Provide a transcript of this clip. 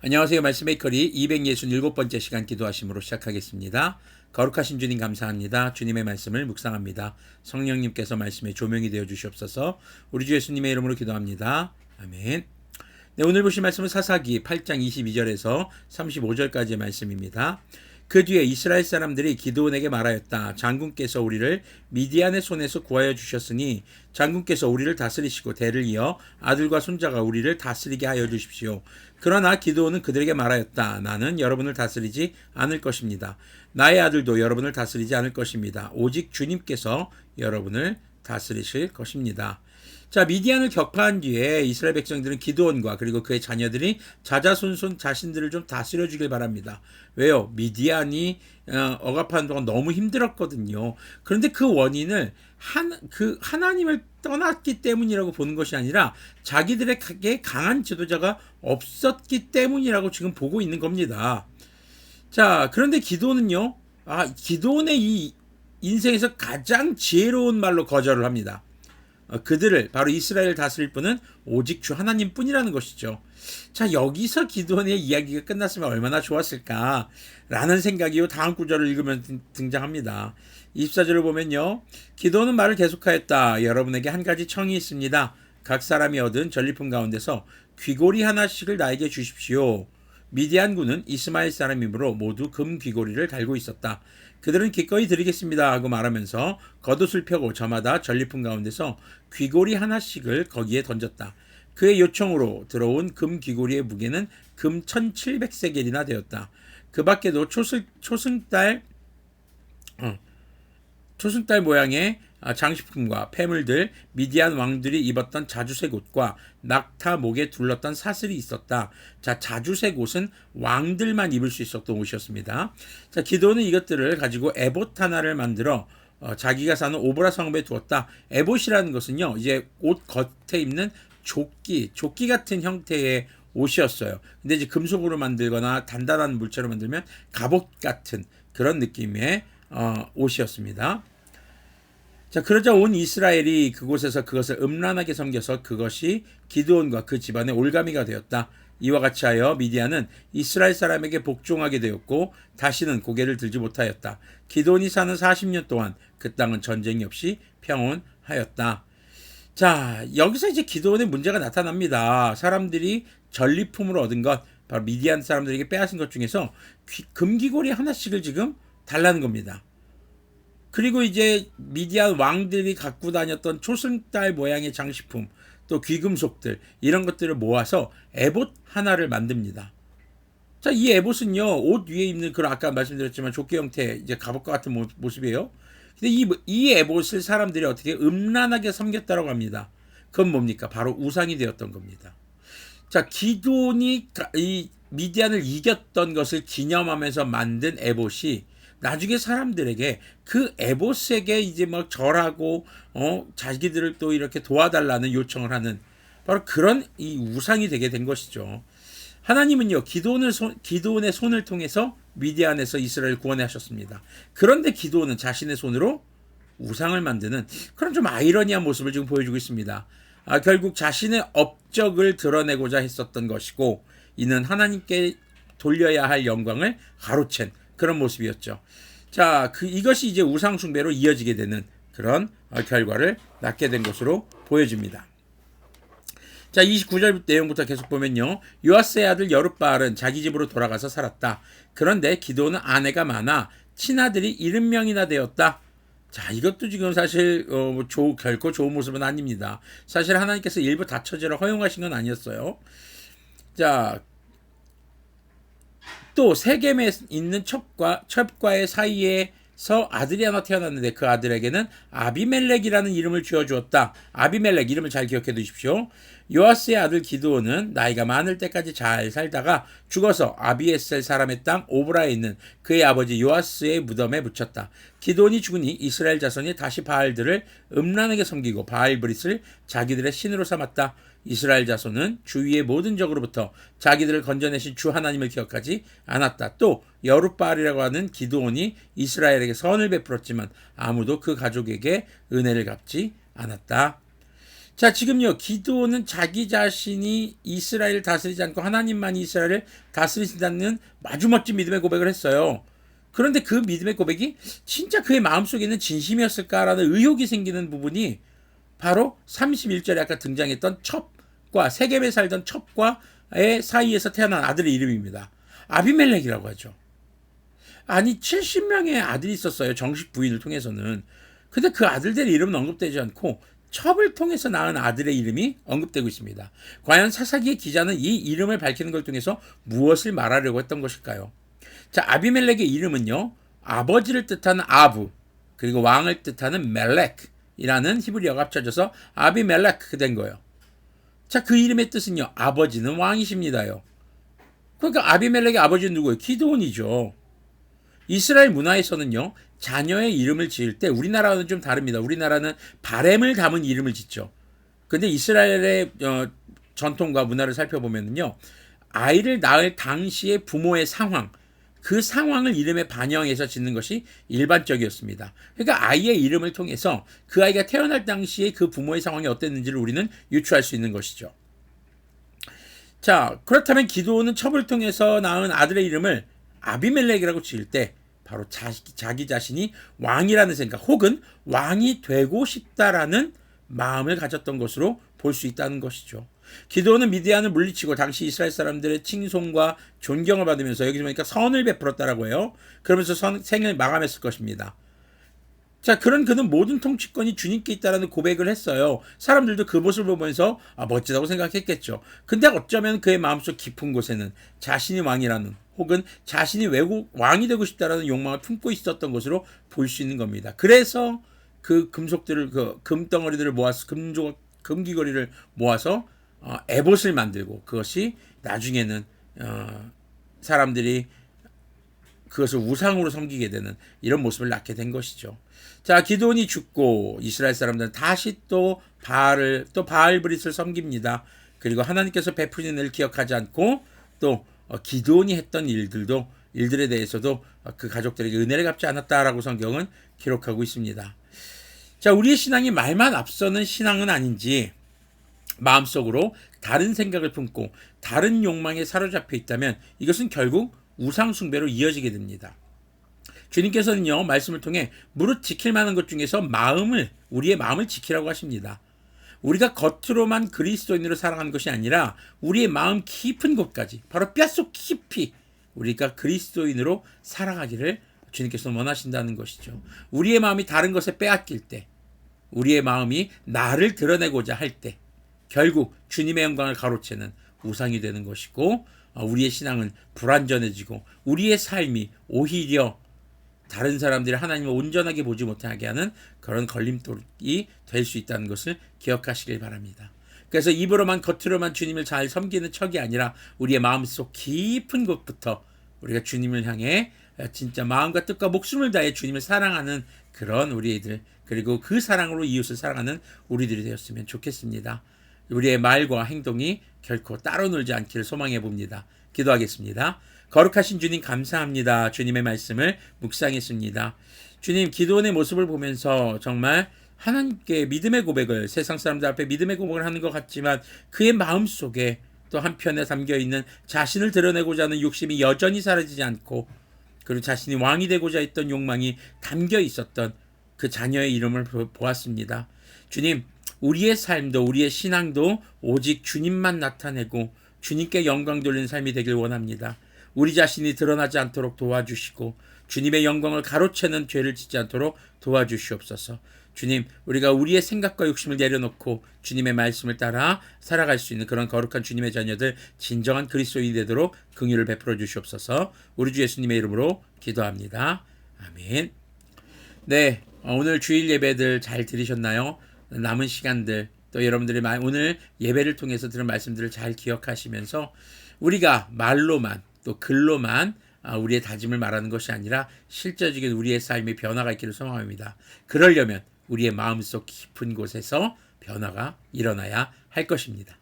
안녕하세요. 말씀메이커리 267번째 시간 기도하심으로 시작하겠습니다. 거룩하신 주님 감사합니다. 주님의 말씀을 묵상합니다. 성령님께서 말씀의 조명이 되어 주시옵소서. 우리 주 예수님의 이름으로 기도합니다. 아멘. 네, 오늘 보실 말씀은 사사기 8장 22절에서 35절까지의 말씀입니다. 그 뒤에 이스라엘 사람들이 기드온에게 말하였다. 장군께서 우리를 미디안의 손에서 구하여 주셨으니 장군께서 우리를 다스리시고 대를 이어 아들과 손자가 우리를 다스리게 하여 주십시오. 그러나 기드온은 그들에게 말하였다. 나는 여러분을 다스리지 않을 것입니다. 나의 아들도 여러분을 다스리지 않을 것입니다. 오직 주님께서 여러분을 다스리실 것입니다. 자, 미디안을 격파한 뒤에 이스라엘 백성들은 기드온과 그리고 그의 자녀들이 자자손손 자신들을 좀 다스려 주길 바랍니다. 왜요? 미디안이 억압하는 동안 너무 힘들었거든요. 그런데 그 원인을 하나님을 떠났기 때문이라고 보는 것이 아니라 자기들에게 강한 지도자가 없었기 때문이라고 지금 보고 있는 겁니다. 자, 그런데 기드온은요. 기드온의 이 인생에서 가장 지혜로운 말로 거절을 합니다. 그들을 바로 이스라엘을 다스릴 분은 오직 주 하나님뿐이라는 것이죠. 자, 여기서 기드온의 이야기가 끝났으면 얼마나 좋았을까 라는 생각이 다음 구절을 읽으면 등장합니다. 24절을 보면요. 기드온은 말을 계속하였다. 여러분에게 한 가지 청이 있습니다. 각 사람이 얻은 전리품 가운데서 귀고리 하나씩을 나에게 주십시오. 미디안군은 이스마엘 사람이므로 모두 금 귀고리를 달고 있었다. 그들은 기꺼이 드리겠습니다 하고 말하면서 겉옷을 펴고 저마다 전리품 가운데서 귀고리 하나씩을 거기에 던졌다. 그의 요청으로 들어온 금 귀고리의 무게는 금 1700세겔이나 되었다. 그 밖에도 초승달 모양의 장식품과 폐물들, 미디안 왕들이 입었던 자주색 옷과 낙타 목에 둘렀던 사슬이 있었다. 자, 자주색 옷은 왕들만 입을 수 있었던 옷이었습니다. 자, 기드온은 이것들을 가지고 에봇 하나를 만들어 자기가 사는 오보라 성읍에 두었다. 에봇이라는 것은요, 이제 옷 겉에 입는 조끼 같은 형태의 옷이었어요. 근데 이제 금속으로 만들거나 단단한 물체로 만들면 갑옷 같은 그런 느낌의 옷이었습니다. 자, 그러자 온 이스라엘이 그곳에서 그것을 음란하게 섬겨서 그것이 기드온과 그 집안의 올가미가 되었다. 이와 같이 하여 미디안은 이스라엘 사람에게 복종하게 되었고 다시는 고개를 들지 못하였다. 기드온이 사는 40년 동안 그 땅은 전쟁이 없이 평온하였다. 자, 여기서 이제 기드온의 문제가 나타납니다. 사람들이 전리품으로 얻은 것, 바로 미디안 사람들에게 빼앗은 것 중에서 금귀고리 하나씩을 지금 달라는 겁니다. 그리고 이제 미디안 왕들이 갖고 다녔던 초승달 모양의 장식품, 또 귀금속들, 이런 것들을 모아서 에봇 하나를 만듭니다. 자, 이 에봇은요, 옷 위에 입는 그런 아까 말씀드렸지만 조끼 형태, 이제 갑옷과 같은 모습이에요. 근데 이 에봇을 사람들이 어떻게 음란하게 섬겼다고 합니다. 그건 뭡니까? 바로 우상이 되었던 겁니다. 자, 기드온이 이 미디안을 이겼던 것을 기념하면서 만든 에봇이 나중에 사람들에게 그 에봇에게 이제 막 절하고 자기들을 또 이렇게 도와달라는 요청을 하는 바로 그런 이 우상이 되게 된 것이죠. 하나님은요, 기드온의 손을 통해서 미디안에서 이스라엘을 구원해 하셨습니다. 그런데 기드온은 자신의 손으로 우상을 만드는 그런 좀 아이러니한 모습을 지금 보여주고 있습니다. 결국 자신의 업적을 드러내고자 했었던 것이고 이는 하나님께 돌려야 할 영광을 가로챈 그런 모습이었죠. 자, 이것이 이제 우상 숭배로 이어지게 되는 그런 결과를 낳게 된 것으로 보여집니다. 자, 29절 내용부터 계속 보면요. 요아스의 아들 여룻바알은 자기 집으로 돌아가서 살았다. 그런데 기드온은 아내가 많아 친아들이 70명이나 되었다. 자, 이것도 지금 사실 결코 좋은 모습은 아닙니다. 사실 하나님께서 일부 다처제를 허용하신 건 아니었어요. 자, 또 세겜에 있는 첩과의 사이에서 아들이 하나 태어났는데 그 아들에게는 아비멜렉이라는 이름을 지어주었다. 아비멜렉 이름을 잘 기억해 두십시오. 요아스의 아들 기드온은 나이가 많을 때까지 잘 살다가 죽어서 아비에셀 사람의 땅 오브라에 있는 그의 아버지 요아스의 무덤에 묻혔다. 기드온이 죽으니 이스라엘 자손이 다시 바알들을 음란하게 섬기고 바알브릿을 자기들의 신으로 삼았다. 이스라엘 자손은 주위의 모든 적으로부터 자기들을 건져내신 주 하나님을 기억하지 않았다. 또 여룻바알이라고 하는 기드온이 이스라엘에게 선을 베풀었지만 아무도 그 가족에게 은혜를 갚지 않았다. 자, 지금요, 기드온은 자기 자신이 이스라엘을 다스리지 않고 하나님만이 이스라엘을 다스리신다는 아주 멋진 믿음의 고백을 했어요. 그런데 그 믿음의 고백이 진짜 그의 마음속에 있는 진심이었을까라는 의혹이 생기는 부분이 바로 31절에 아까 등장했던 첩과 세겜에 살던 첩과의 사이에서 태어난 아들의 이름입니다. 아비멜렉이라고 하죠. 아니 70명의 아들이 있었어요. 정식 부인을 통해서는. 근데 그 아들들의 이름은 언급되지 않고 첩을 통해서 낳은 아들의 이름이 언급되고 있습니다. 과연 사사기의 기자는 이 이름을 밝히는 걸 통해서 무엇을 말하려고 했던 것일까요? 자, 아비멜렉의 이름은요, 아버지를 뜻하는 아부, 그리고 왕을 뜻하는 멜렉이라는 히브리어가 합쳐져서 아비멜렉 된 거예요. 자, 그 이름의 뜻은요, 아버지는 왕이십니다요. 그러니까 아비멜렉의 아버지는 누구예요? 기드온이죠. 이스라엘 문화에서는요, 자녀의 이름을 지을 때 우리나라와는 좀 다릅니다. 우리나라는 바램을 담은 이름을 짓죠. 근데 이스라엘의 전통과 문화를 살펴보면요, 아이를 낳을 당시의 부모의 상황, 그 상황을 이름에 반영해서 짓는 것이 일반적이었습니다. 그러니까 아이의 이름을 통해서 그 아이가 태어날 당시에 그 부모의 상황이 어땠는지를 우리는 유추할 수 있는 것이죠. 자, 그렇다면 기드온은 첩을 통해서 낳은 아들의 이름을 아비멜렉이라고 지을 때 바로 자기 자신이 왕이라는 생각 혹은 왕이 되고 싶다라는 마음을 가졌던 것으로 볼 수 있다는 것이죠. 기드온은 미디안을 물리치고 당시 이스라엘 사람들의 칭송과 존경을 받으면서 여기 보니까 선을 베풀었다라고 해요. 그러면서 생을 마감했을 것입니다. 자, 그는 모든 통치권이 주님께 있다라는 고백을 했어요. 사람들도 그 모습을 보면서 멋지다고 생각했겠죠. 근데 어쩌면 그의 마음속 깊은 곳에는 자신이 왕이라는 혹은 자신이 왕이 되고 싶다라는 욕망을 품고 있었던 것으로 볼 수 있는 겁니다. 그래서 그 금속들을 그 금덩어리들을 모아서 금귀걸이를 모아서 에봇을 만들고 그것이 나중에는 사람들이 그것을 우상으로 섬기게 되는 이런 모습을 낳게 된 것이죠. 자, 기드온이 죽고 이스라엘 사람들은 다시 또 바알브릿을 섬깁니다. 그리고 하나님께서 베푸신 은혜를 기억하지 않고 또 기드온이 했던 일들에 대해서도 그 가족들에게 은혜를 갚지 않았다라고 성경은 기록하고 있습니다. 자, 우리의 신앙이 말만 앞서는 신앙은 아닌지 마음속으로 다른 생각을 품고 다른 욕망에 사로잡혀 있다면 이것은 결국 우상숭배로 이어지게 됩니다. 주님께서는요, 말씀을 통해 무릇 지킬 만한 것 중에서 우리의 마음을 지키라고 하십니다. 우리가 겉으로만 그리스도인으로 살아가는 것이 아니라 우리의 마음 깊은 곳까지 바로 뼛속 깊이 우리가 그리스도인으로 살아가기를 주님께서 원하신다는 것이죠. 우리의 마음이 다른 것에 빼앗길 때, 우리의 마음이 나를 드러내고자 할 때 결국 주님의 영광을 가로채는 우상이 되는 것이고 우리의 신앙은 불완전해지고 우리의 삶이 오히려 다른 사람들이 하나님을 온전하게 보지 못하게 하는 그런 걸림돌이 될 수 있다는 것을 기억하시길 바랍니다. 그래서 입으로만 겉으로만 주님을 잘 섬기는 척이 아니라 우리의 마음속 깊은 곳부터 우리가 주님을 향해 진짜 마음과 뜻과 목숨을 다해 주님을 사랑하는 그런 우리들, 그리고 그 사랑으로 이웃을 사랑하는 우리들이 되었으면 좋겠습니다. 우리의 말과 행동이 결코 따로 놀지 않기를 소망해 봅니다. 기도하겠습니다. 거룩하신 주님 감사합니다. 주님의 말씀을 묵상했습니다. 주님, 기드온의 모습을 보면서 정말 하나님께 믿음의 고백을, 세상 사람들 앞에 믿음의 고백을 하는 것 같지만 그의 마음속에 또 한편에 담겨있는 자신을 드러내고자 하는 욕심이 여전히 사라지지 않고, 그리고 자신이 왕이 되고자 했던 욕망이 담겨 있었던 그 자녀의 이름을 보았습니다. 주님, 우리의 삶도 우리의 신앙도 오직 주님만 나타내고 주님께 영광 돌리는 삶이 되길 원합니다. 우리 자신이 드러나지 않도록 도와주시고 주님의 영광을 가로채는 죄를 짓지 않도록 도와주시옵소서. 주님, 우리가 우리의 생각과 욕심을 내려놓고 주님의 말씀을 따라 살아갈 수 있는 그런 거룩한 주님의 자녀들, 진정한 그리스도인이 되도록 긍휼을 베풀어 주시옵소서. 우리 주 예수님의 이름으로 기도합니다. 아멘. 네, 오늘 주일 예배들 잘 들으셨나요? 남은 시간들 또 여러분들이 오늘 예배를 통해서 들은 말씀들을 잘 기억하시면서 우리가 말로만 또 글로만 우리의 다짐을 말하는 것이 아니라 실제적인 우리의 삶의 변화가 있기를 소망합니다. 그러려면 우리의 마음속 깊은 곳에서 변화가 일어나야 할 것입니다.